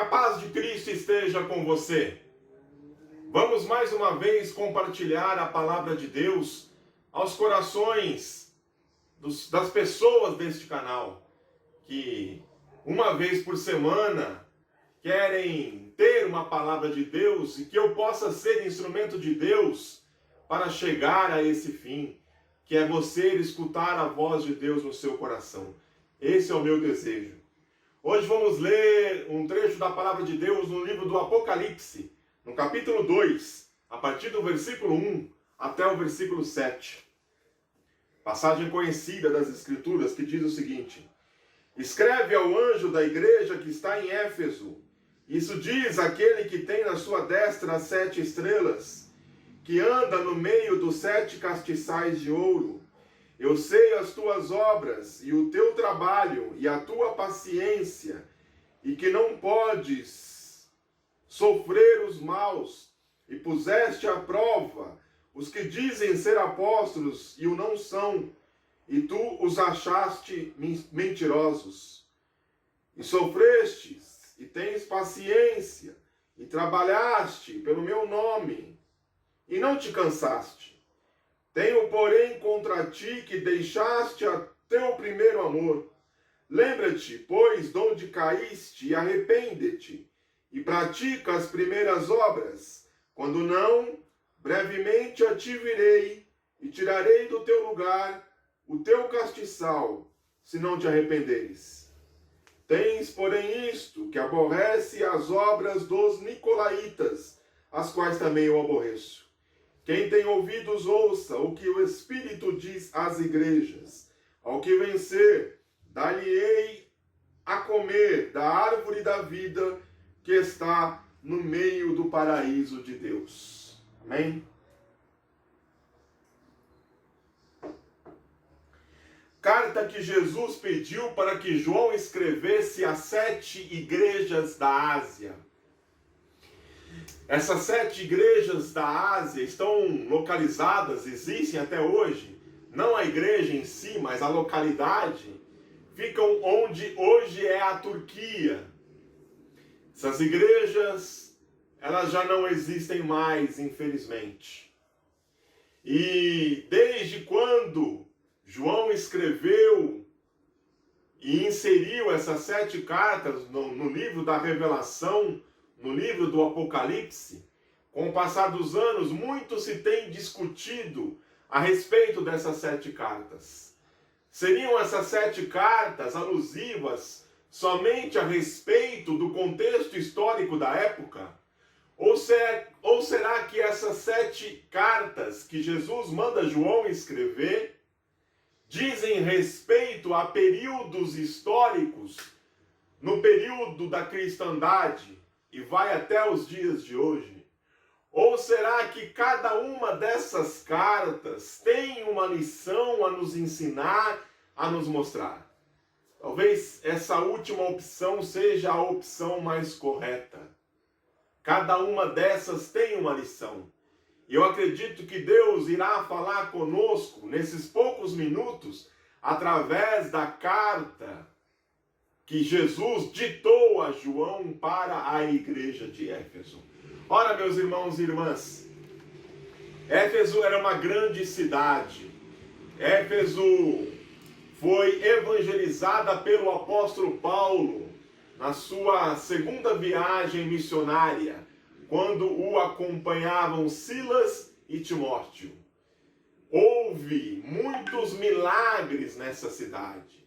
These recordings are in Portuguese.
paz de Cristo esteja com você. Vamos mais uma vez compartilhar a palavra de Deus aos corações das pessoas deste canal, que uma vez por semana querem ter uma palavra de Deus e que eu possa ser instrumento de Deus para chegar a esse fim, que é você escutar a voz de Deus no seu coração. Esse é o meu desejo. Hoje vamos ler um trecho da palavra de Deus no livro do Apocalipse, no capítulo 2, a partir do versículo 1 até o versículo 7. Passagem conhecida das Escrituras que diz o seguinte: escreve ao anjo da igreja que está em Éfeso, isso diz aquele que tem na sua destra as 7 estrelas, que anda no meio dos 7 castiçais de ouro. Eu sei as tuas obras, e o teu trabalho, e a tua paciência, e que não podes sofrer os maus, e puseste à prova os que dizem ser apóstolos e o não são, e tu os achaste mentirosos. E sofrestes, e tens paciência, e trabalhaste pelo meu nome, e não te cansaste. Tenho, porém, contra ti que deixaste a teu primeiro amor. Lembra-te, pois, de onde caíste, e arrepende-te, e pratica as primeiras obras. Quando não, brevemente a ti virei, e tirarei do teu lugar o teu castiçal, se não te arrependeres. Tens, porém, isto, que aborrece as obras dos nicolaítas, as quais também eu aborreço. Quem tem ouvidos, ouça o que o Espírito diz às igrejas. Ao que vencer, dar-lhe-ei a comer da árvore da vida que está no meio do paraíso de Deus. Amém? Carta que Jesus pediu para que João escrevesse às 7 igrejas da Ásia. Essas 7 igrejas da Ásia estão localizadas, existem até hoje, não a igreja em si, mas a localidade, ficam onde hoje é a Turquia. Essas igrejas, elas já não existem mais, infelizmente. E desde quando João escreveu e inseriu essas 7 cartas no livro da Revelação, no livro do Apocalipse, com o passar dos anos, muito se tem discutido a respeito dessas 7 cartas. Seriam essas 7 cartas alusivas somente a respeito do contexto histórico da época? Ou será que essas 7 cartas que Jesus manda João escrever dizem respeito a períodos históricos no período da cristandade e vai até os dias de hoje? Ou será que cada uma dessas cartas tem uma lição a nos ensinar, a nos mostrar? Talvez essa última opção seja a opção mais correta. Cada uma dessas tem uma lição. E eu acredito que Deus irá falar conosco nesses poucos minutos através da carta que Jesus ditou a João para a igreja de Éfeso. Ora, meus irmãos e irmãs, Éfeso era uma grande cidade. Éfeso foi evangelizada pelo apóstolo Paulo na sua segunda viagem missionária, quando o acompanhavam Silas e Timóteo. Houve muitos milagres nessa cidade.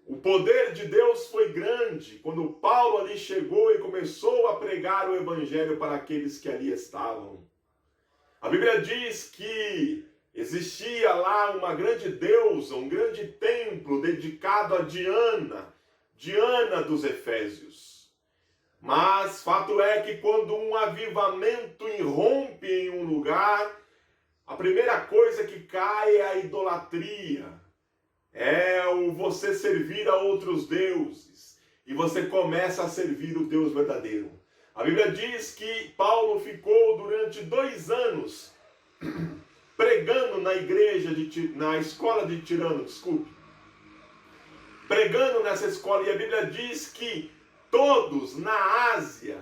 O poder de Deus foi grande quando Paulo ali chegou e começou a pregar o evangelho para aqueles que ali estavam. A Bíblia diz que existia lá uma grande deusa, um grande templo dedicado a Diana, Diana dos Efésios. Mas fato é que quando um avivamento irrompe em um lugar, a primeira coisa que cai é a idolatria. É o você servir a outros deuses. E você começa a servir o Deus verdadeiro. A Bíblia diz que Paulo ficou durante 2 anos pregando na escola de Tirano, pregando nessa escola. E a Bíblia diz que todos na Ásia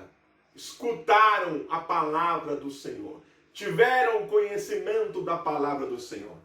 escutaram a palavra do Senhor, tiveram conhecimento da palavra do Senhor.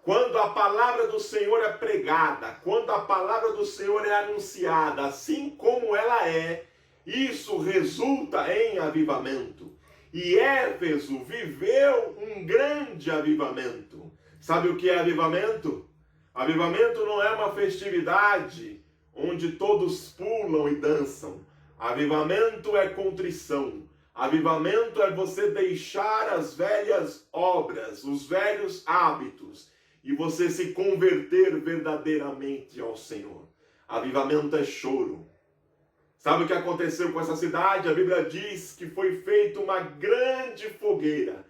Quando a palavra do Senhor é pregada, quando a palavra do Senhor é anunciada, assim como ela é, isso resulta em avivamento. E Éfeso viveu um grande avivamento. Sabe o que é avivamento? Avivamento não é uma festividade onde todos pulam e dançam. Avivamento é contrição. Avivamento é você deixar as velhas obras, os velhos hábitos, e você se converter verdadeiramente ao Senhor. Avivamento é choro. Sabe o que aconteceu com essa cidade? A Bíblia diz que foi feita uma grande fogueira,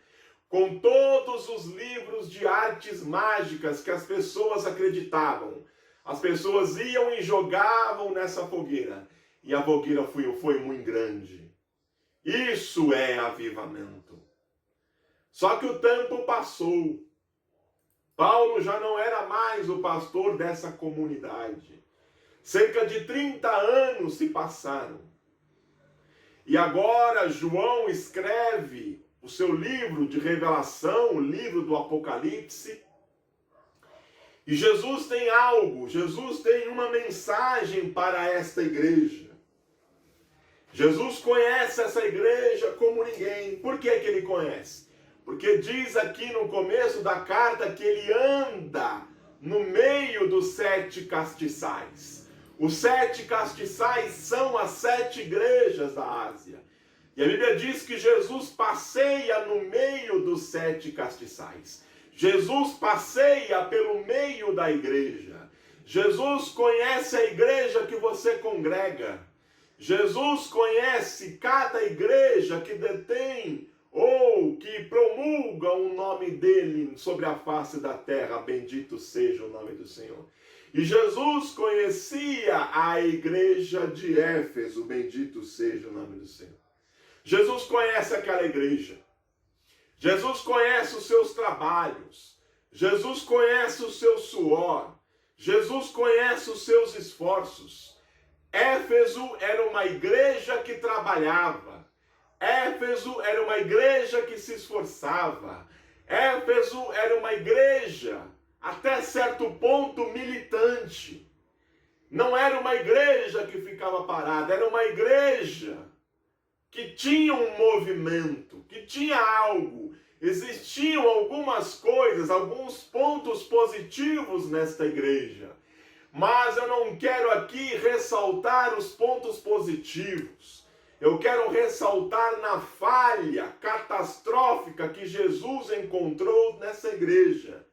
com todos os livros de artes mágicas que as pessoas acreditavam. As pessoas iam e jogavam nessa fogueira, e a fogueira foi muito grande. Isso é avivamento. Só que o tempo passou. Paulo já não era mais o pastor dessa comunidade. Cerca de 30 anos se passaram. E agora João escreve o seu livro de revelação, o livro do Apocalipse. E Jesus tem algo, Jesus tem uma mensagem para esta igreja. Jesus conhece essa igreja como ninguém. Por que ele conhece? Porque diz aqui no começo da carta que ele anda no meio dos 7 castiçais. Os 7 castiçais são as 7 igrejas da Ásia. E a Bíblia diz que Jesus passeia no meio dos 7 castiçais. Jesus passeia pelo meio da igreja. Jesus conhece a igreja que você congrega. Jesus conhece cada igreja que detém ou que promulga o nome dele sobre a face da terra. Bendito seja o nome do Senhor. E Jesus conhecia a igreja de Éfeso. Bendito seja o nome do Senhor. Jesus conhece aquela igreja. Jesus conhece os seus trabalhos. Jesus conhece o seu suor. Jesus conhece os seus esforços. Éfeso era uma igreja que trabalhava. Éfeso era uma igreja que se esforçava. Éfeso era uma igreja, até certo ponto, militante. Não era uma igreja que ficava parada, era uma igreja que tinha um movimento, que tinha algo. Existiam algumas coisas, alguns pontos positivos nesta igreja. Mas eu não quero aqui ressaltar os pontos positivos. Eu quero ressaltar na falha catastrófica que Jesus encontrou nessa igreja.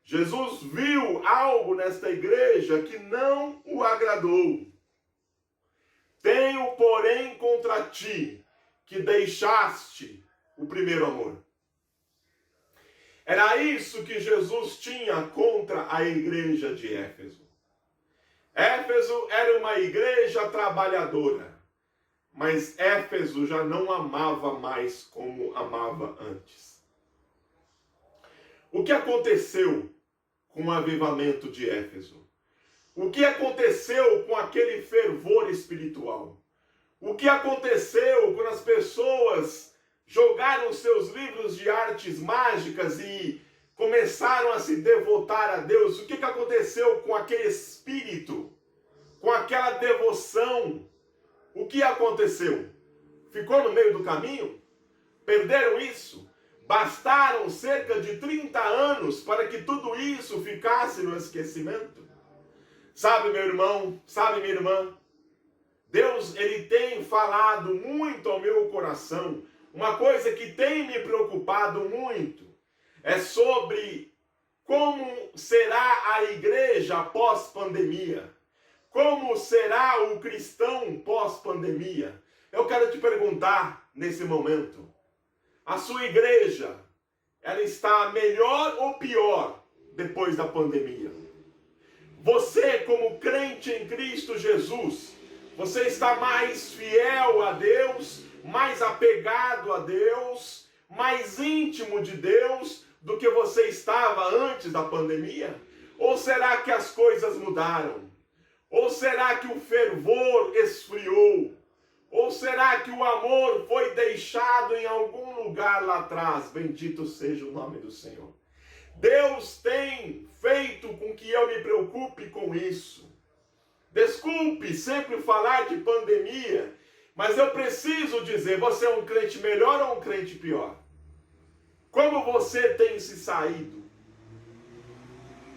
Jesus viu algo nesta igreja que não o agradou. Tenho, porém, contra ti que deixaste o primeiro amor. Era isso que Jesus tinha contra a igreja de Éfeso. Éfeso era uma igreja trabalhadora, mas Éfeso já não amava mais como amava antes. O que aconteceu com o avivamento de Éfeso? O que aconteceu com aquele fervor espiritual? O que aconteceu quando as pessoas jogaram seus livros de artes mágicas e começaram a se devotar a Deus? O que aconteceu com aquele espírito, com aquela devoção? O que aconteceu? Ficou no meio do caminho? Perderam isso? Bastaram cerca de 30 anos para que tudo isso ficasse no esquecimento? Sabe, meu irmão, sabe, minha irmã, Deus, ele tem falado muito ao meu coração. Uma coisa que tem me preocupado muito é sobre como será a igreja pós-pandemia. Como será o cristão pós-pandemia? Eu quero te perguntar nesse momento, a sua igreja, ela está melhor ou pior depois da pandemia? Você, como crente em Cristo Jesus, você está mais fiel a Deus, mais apegado a Deus, mais íntimo de Deus do que você estava antes da pandemia? Ou será que as coisas mudaram? Ou será que o fervor esfriou? Ou será que o amor foi deixado em algum lugar lá atrás? Bendito seja o nome do Senhor. Deus tem feito com que eu me preocupe com isso. Desculpe sempre falar de pandemia, mas eu preciso dizer, você é um crente melhor ou um crente pior? Como você tem se saído?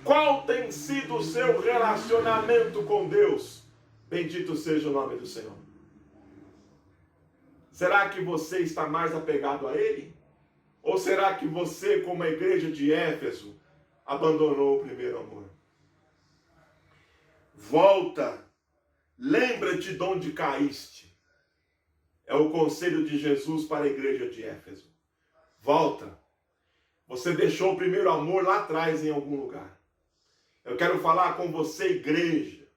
Qual tem sido o seu relacionamento com Deus? Bendito seja o nome do Senhor. Será que você está mais apegado a Ele? Ou será que você, como a igreja de Éfeso, abandonou o primeiro amor? Volta, lembra-te de onde caíste. É o conselho de Jesus para a igreja de Éfeso. Volta. Você deixou o primeiro amor lá atrás em algum lugar. Eu quero falar com você, igreja.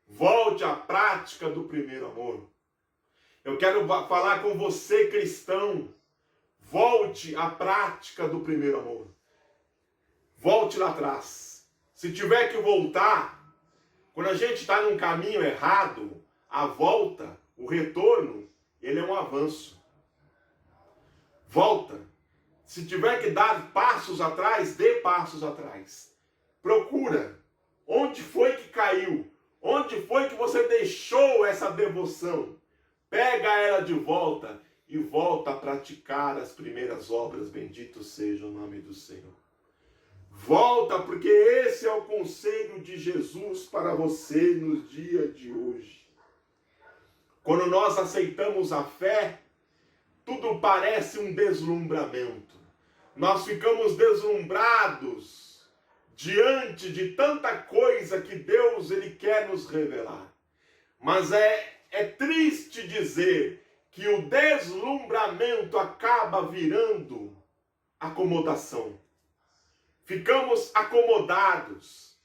Volte à prática do primeiro amor. Eu quero falar com você, cristão. Volte à prática do primeiro amor. Volte lá atrás. Se tiver que voltar, quando a gente está num caminho errado, a volta, o retorno, ele é um avanço. Volta. Se tiver que dar passos atrás, dê passos atrás. Procura. Onde foi que caiu? Onde foi que você deixou essa devoção? Pega ela de volta e volta a praticar as primeiras obras. Bendito seja o nome do Senhor. Volta, porque esse é o conselho de Jesus para você nos dias de hoje. Quando nós aceitamos a fé, tudo parece um deslumbramento. Nós ficamos deslumbrados diante de tanta coisa que Deus ele quer nos revelar. Mas é triste dizer que o deslumbramento acaba virando acomodação. Ficamos acomodados,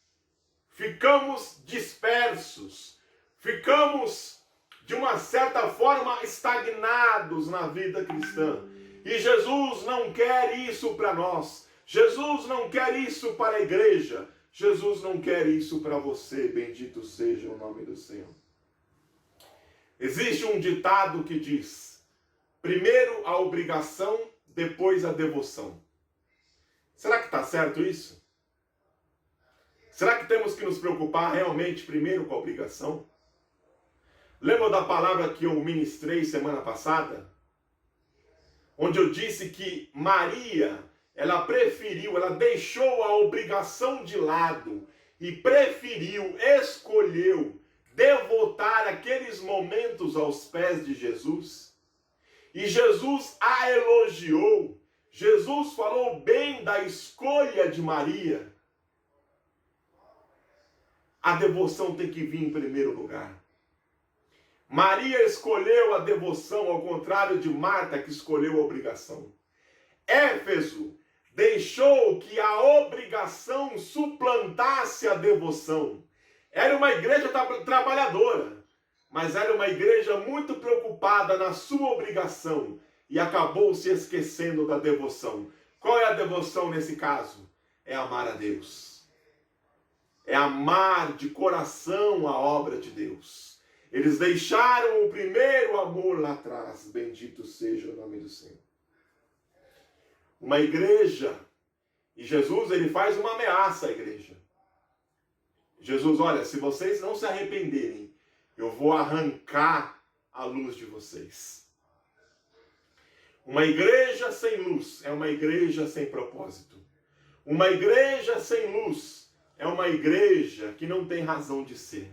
ficamos dispersos, ficamos de uma certa forma estagnados na vida cristã. E Jesus não quer isso para nós. Jesus não quer isso para a igreja. Jesus não quer isso para você. Bendito seja o nome do Senhor. Existe um ditado que diz: primeiro a obrigação, depois a devoção. Será que está certo isso? Será que temos que nos preocupar realmente primeiro com a obrigação? Lembra da palavra que eu ministrei semana passada? Onde eu disse que Maria, ela deixou a obrigação de lado e preferiu, escolheu devotar aqueles momentos aos pés de Jesus. E Jesus a elogiou. Jesus falou bem da escolha de Maria. A devoção tem que vir em primeiro lugar. Maria escolheu a devoção, ao contrário de Marta, que escolheu a obrigação. Éfeso deixou que a obrigação suplantasse a devoção. Era uma igreja trabalhadora, mas era uma igreja muito preocupada na sua obrigação e acabou se esquecendo da devoção. Qual é a devoção nesse caso? É amar a Deus. É amar de coração a obra de Deus. Eles deixaram o primeiro amor lá atrás. Bendito seja o nome do Senhor. Uma igreja, e Jesus ele faz uma ameaça à igreja. Jesus, olha, se vocês não se arrependerem, eu vou arrancar a luz de vocês. Uma igreja sem luz é uma igreja sem propósito. Uma igreja sem luz é uma igreja que não tem razão de ser.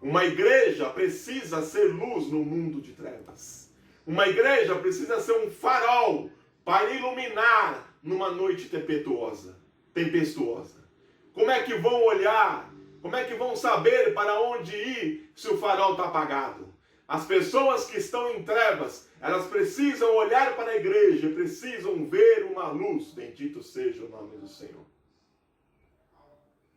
Uma igreja precisa ser luz no mundo de trevas. Uma igreja precisa ser um farol para iluminar numa noite tempestuosa. Como é que vão olhar? Como é que vão saber para onde ir se o farol está apagado? As pessoas que estão em trevas, elas precisam olhar para a igreja, precisam ver uma luz. Bendito seja o nome do Senhor.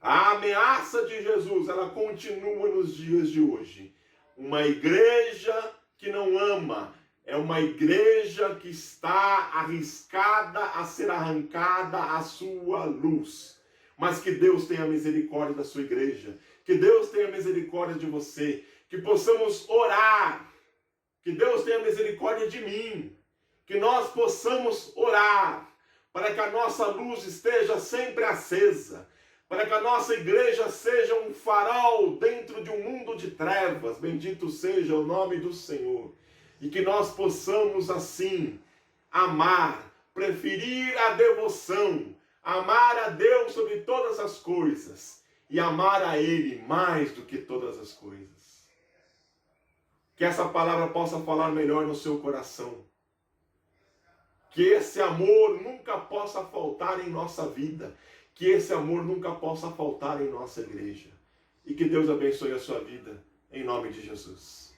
A ameaça de Jesus, ela continua nos dias de hoje. Uma igreja que não ama, é uma igreja que está arriscada a ser arrancada a sua luz. mas que Deus tenha misericórdia da sua igreja, que Deus tenha misericórdia de você, que possamos orar, que Deus tenha misericórdia de mim, que nós possamos orar, para que a nossa luz esteja sempre acesa, para que a nossa igreja seja um farol dentro de um mundo de trevas, bendito seja o nome do Senhor, e que nós possamos assim amar, preferir a devoção, amar a Deus sobre todas as coisas e amar a Ele mais do que todas as coisas. Que essa palavra possa falar melhor no seu coração. Que esse amor nunca possa faltar em nossa vida. Que esse amor nunca possa faltar em nossa igreja. E que Deus abençoe a sua vida, em nome de Jesus.